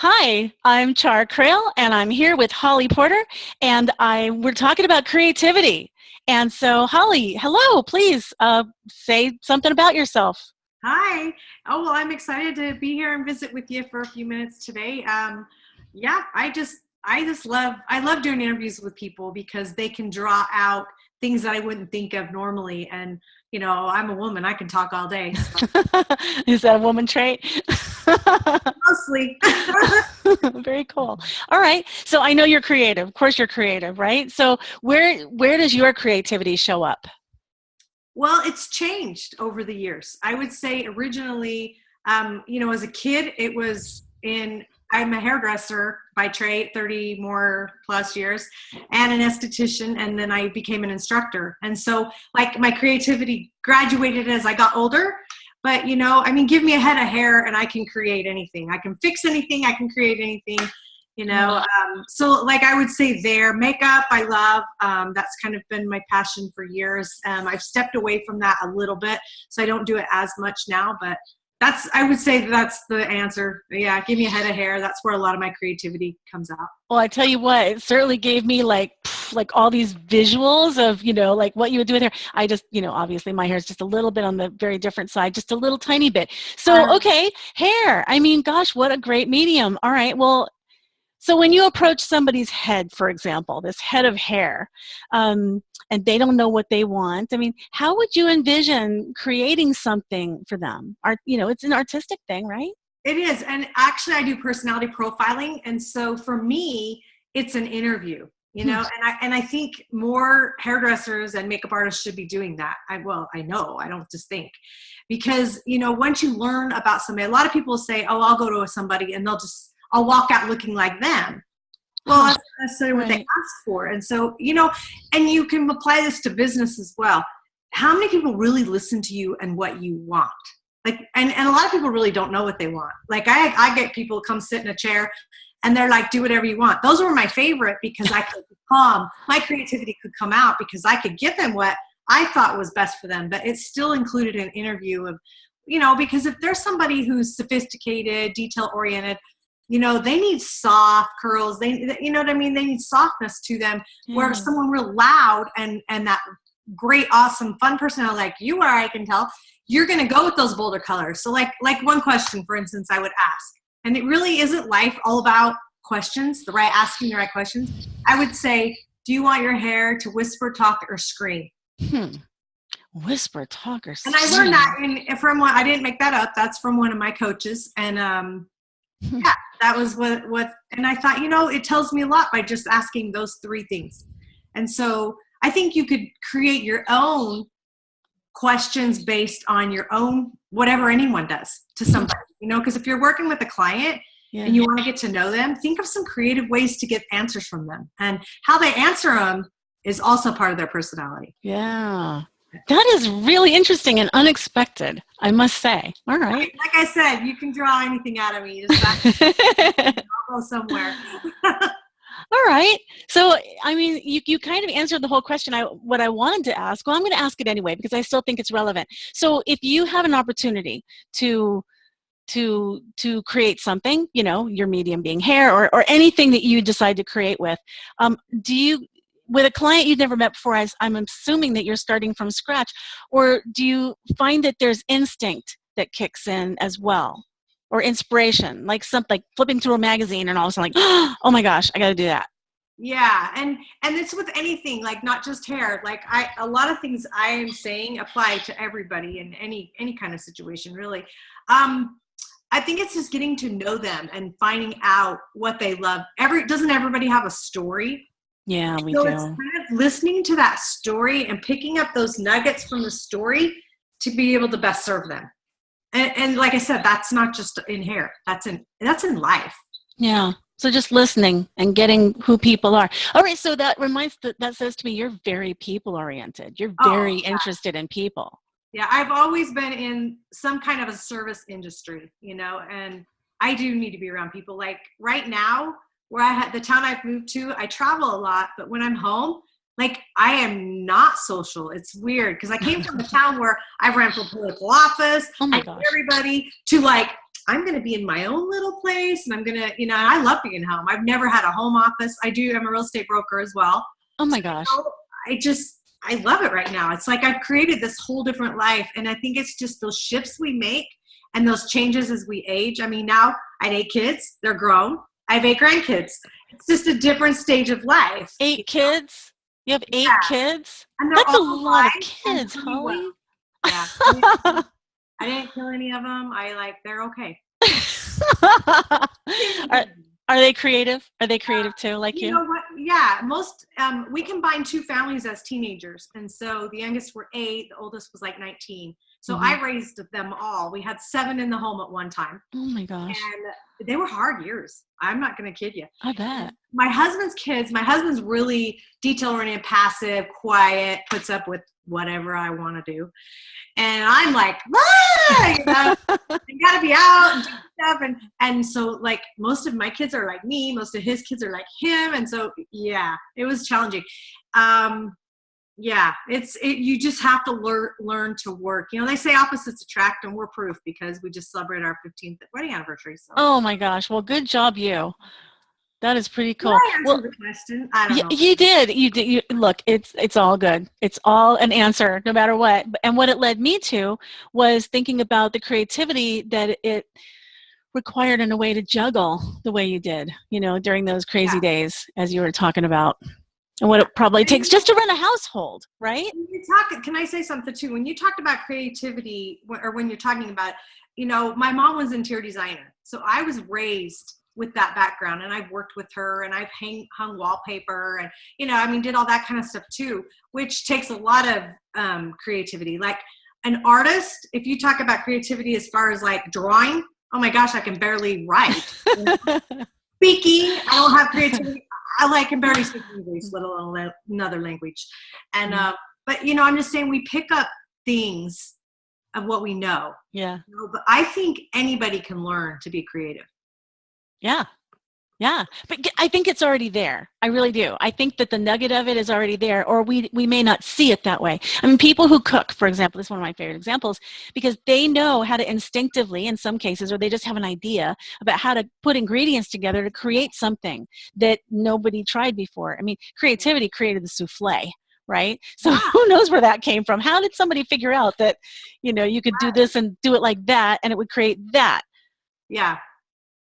Hi, I'm Charr Crail, and I'm here with Holly Porter, and we're talking about creativity. And so, Holly, hello, please say something about yourself. Hi. Oh, well, I'm excited to be here and visit with you for a few minutes today. Yeah, I love doing interviews with people because they can draw out things that I wouldn't think of normally. And, I'm a woman, I can talk all day. So. Is that a woman trait? Mostly. Very cool. All right. So I know you're creative. Of course you're creative, right? So where does your creativity show up? Well, it's changed over the years. I would say originally, as a kid, I'm a hairdresser by trade, 30 more plus years, and an esthetician, and then I became an instructor. And so, like, my creativity graduated as I got older. But, give me a head of hair and I can create anything. I can fix anything. I can create anything. So like I would say makeup I love. That's kind of been my passion for years. I've stepped away from that a little bit, so I don't do it as much now, but I would say that's the answer. Yeah, give me a head of hair. That's where a lot of my creativity comes out. Well, I tell you what, it certainly gave me like all these visuals of, like what you would do with hair. I just, obviously my hair is just a little bit on the very different side, just a little tiny bit. So, okay, hair. I mean, gosh, what a great medium. All right, well, so when you approach somebody's head, for example, this head of hair, and they don't know what they want, I mean, how would you envision creating something for them? It's an artistic thing, right? It is. And actually, I do personality profiling. And so for me, it's an interview, and I think more hairdressers and makeup artists should be doing that. I know, I don't just think. Because, once you learn about somebody, a lot of people say, oh, I'll go to somebody and I'll walk out looking like them. Well, that's not necessarily what they ask for. And so, and you can apply this to business as well. How many people really listen to you and what you want? Like, and a lot of people really don't know what they want. Like I get people come sit in a chair and they're like, do whatever you want. Those were my favorite because I could calm. My creativity could come out because I could give them what I thought was best for them. But it's still included an interview of, because if there's somebody who's sophisticated, detail-oriented, they need soft curls. You know what I mean? They need softness to them. Where someone real loud and that great, awesome, fun personality like you are, I can tell, you're going to go with those bolder colors. So like one question, for instance, I would ask, and it really isn't life all about questions, asking the right questions. I would say, do you want your hair to whisper, talk, or scream? Whisper, talk, or scream. And I learned that from one. I didn't make that up. That's from one of my coaches. And yeah, that was what. And I thought, it tells me a lot by just asking those three things. And so I think you could create your own questions based on your own, whatever anyone does to somebody, because if you're working with a client and you want to get to know them, think of some creative ways to get answers from them, and how they answer them is also part of their personality. Yeah. That is really interesting and unexpected, I must say. All right. Like I said, you can draw anything out of me. I'll go somewhere. All right. So, I mean, you kind of answered the whole question. What I wanted to ask, well, I'm going to ask it anyway because I still think it's relevant. So if you have an opportunity to create something, your medium being hair or anything that you decide to create with, with a client you've never met before, I'm assuming that you're starting from scratch, or do you find that there's instinct that kicks in as well? Or inspiration, like something like flipping through a magazine and all of a sudden like, oh my gosh, I got to do that. Yeah. And it's with anything, like not just hair. Like a lot of things I am saying apply to everybody in any kind of situation, really. I think it's just getting to know them and finding out what they love. Doesn't everybody have a story? Yeah, we do. So it's kind of listening to that story and picking up those nuggets from the story to be able to best serve them. And like I said, that's not just in hair. That's in life. Yeah. So just listening and getting who people are. All right. So that says to me, you're very people-oriented. You're very interested in people. Yeah. I've always been in some kind of a service industry, and I do need to be around people. Like right now, where the town I've moved to, I travel a lot, but when I'm home, like I am not social. It's weird because I came from a town where I ran for political office. Oh my I gosh. knew everybody, to like I'm going to be in my own little place, and I'm going to, you know, I love being home. I've never had a home office. I'm a real estate broker as well. Oh my gosh. You know, I love it right now. It's like I've created this whole different life. And I think it's just those shifts we make and those changes as we age. I mean, now I have 8 kids. They're grown. I have 8 grandkids. It's just a different stage of life. 8 kids? You have 8 kids? And that's a lot of kids, Holly. Yeah. I didn't kill any of them. They're okay. Are they creative? Are they creative too, like you? You know what? Yeah, most, we combined 2 families as teenagers. And so the youngest were 8, the oldest was like 19. So I raised them all. We had 7 in the home at one time. Oh my gosh. And they were hard years. I'm not going to kid you. I bet. My husband's really detail-oriented, passive, quiet, puts up with whatever I want to do. And I'm like, you know, you got to be out and do stuff. And so like most of my kids are like me, most of his kids are like him. And so, yeah, it was challenging. Yeah, you just have to learn to work. You know, they say opposites attract, and we're proof because we just celebrated our 15th wedding anniversary. So. Oh my gosh. Well, good job, you. That is pretty cool. Did I answer the question? I don't know. You did. Look, it's all good. It's all an answer, no matter what. And what it led me to was thinking about the creativity that it required in a way to juggle the way you did, you know, during those crazy days, as you were talking about, and what it probably takes just to run a household, right? Can I say something too? When you talked about creativity, or when you're talking about, you know, my mom was an interior designer, so I was raised with that background, and I've worked with her, and I've hung wallpaper, and, you know, I mean, did all that kind of stuff too, which takes a lot of creativity. Like an artist, if you talk about creativity as far as like drawing, oh my gosh, I can barely write. You know? Speaking, I don't have creativity. I can barely speak English, let alone another language. And but you know, I'm just saying we pick up things of what we know. Yeah. You know, but I think anybody can learn to be creative. Yeah. Yeah. But I think it's already there. I really do. I think that the nugget of it is already there, or we may not see it that way. I mean, people who cook, for example, this is one of my favorite examples, because they know how to instinctively, in some cases, or they just have an idea about how to put ingredients together to create something that nobody tried before. I mean, creativity created the souffle, right? So who knows where that came from? How did somebody figure out that, you know, you could do this and do it like that, and it would create that? Yeah.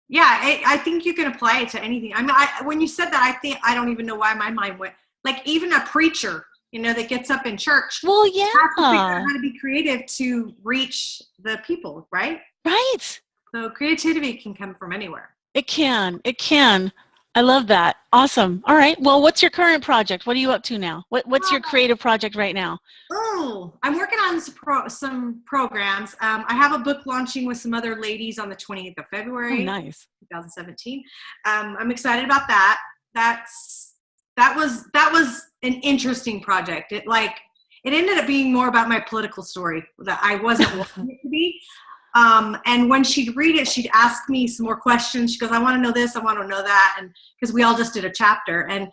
Yeah, I think you can apply it to anything. I mean, when you said that, I don't even know why my mind went. Like even a preacher, you know, that gets up in church. Well, yeah. Has to figure out how to be creative to reach the people, right? Right. So creativity can come from anywhere. It can. It can. I love that. Awesome. All right. Well, what's your current project? What are you up to now? What's your creative project right now? Oh, I'm working on some programs. I have a book launching with some other ladies on the 20th of February. Oh, nice. 2017. I'm excited about that. That was an interesting project. It ended up being more about my political story that I wasn't wanting it to be. And when she'd read it, she'd ask me some more questions. She goes, I want to know this, I want to know that. And because we all just did a chapter, and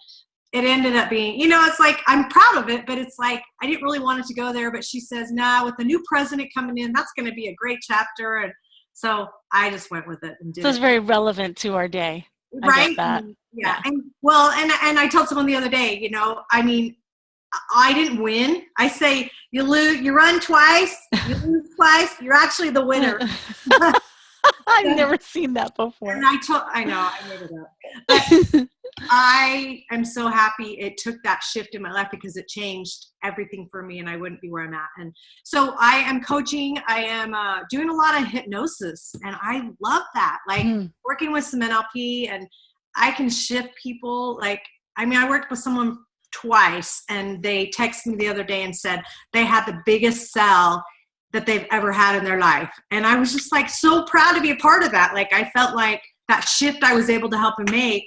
it ended up being, you know, it's like, I'm proud of it, but it's like, I didn't really want it to go there, but she says, nah, with the new president coming in, that's going to be a great chapter. And so I just went with it and did it. So it's very relevant to our day. Right. I get that. Yeah. And I told someone the other day, you know, I mean, I didn't win. I say you run twice, you lose twice, you're actually the winner. I've never seen that before. And I know, I made it up. But I am so happy it took that shift in my life, because it changed everything for me, and I wouldn't be where I'm at. And so I am coaching. I am doing a lot of hypnosis, and I love that. Like working with some NLP, and I can shift people. Like, I mean, I worked with someone twice, and they texted me the other day and said they had the biggest sell that they've ever had in their life. And I was just like so proud to be a part of that. Like, I felt like that shift I was able to help him make,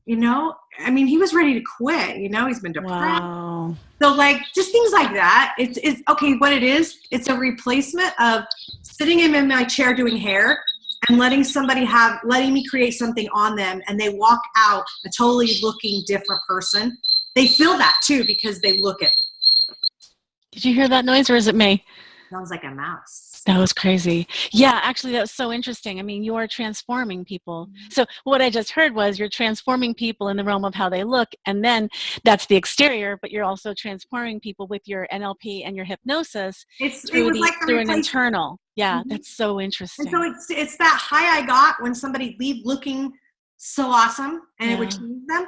you know, I mean, he was ready to quit, you know, he's been depressed. Wow. So like just things like that. It's okay. What it is, it's a replacement of sitting in my chair doing hair and letting me create something on them, and they walk out a totally looking different person. They feel that too, because they look it. Did you hear that noise, or is it me? Sounds like a mouse. That was crazy. Yeah, actually, that was so interesting. I mean, you are transforming people. So what I just heard was you're transforming people in the realm of how they look, and then that's the exterior, but you're also transforming people with your NLP and your hypnosis It through was like the through an replacement. internal. Yeah, that's so And interesting. so it's that high I got when somebody leave looking so awesome and it would change them.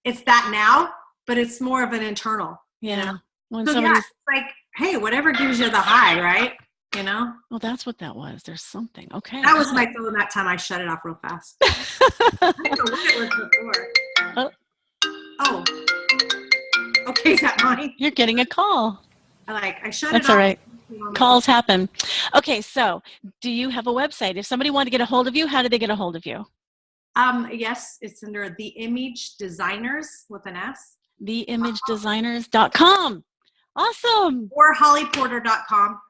It's that now, but it's more of an internal. Yeah. You know? When So somebody's it's like, hey, whatever gives you the high, right? You know? well, that's what that was. There's something. Okay. That was my phone that time. I shut it off real fast. I don't know what it was before. Oh. Okay, is that mine? You're getting a call. I shut it off. That's all right. Calls happen. Okay, so do you have a website? If somebody wanted to get a hold of you, how do they get a hold of you? Yes, it's under The Image Designers with an S. TheImageDesigners.com. Awesome. Or hollyporter.com.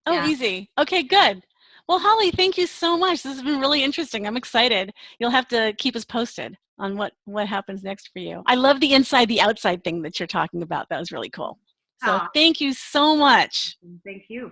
Oh, easy. Okay, good. Well, Holly, thank you so much. This has been really interesting. I'm excited. You'll have to keep us posted on what happens next for you. I love the inside, the outside thing that you're talking about. That was really cool. So thank you so much. Thank you.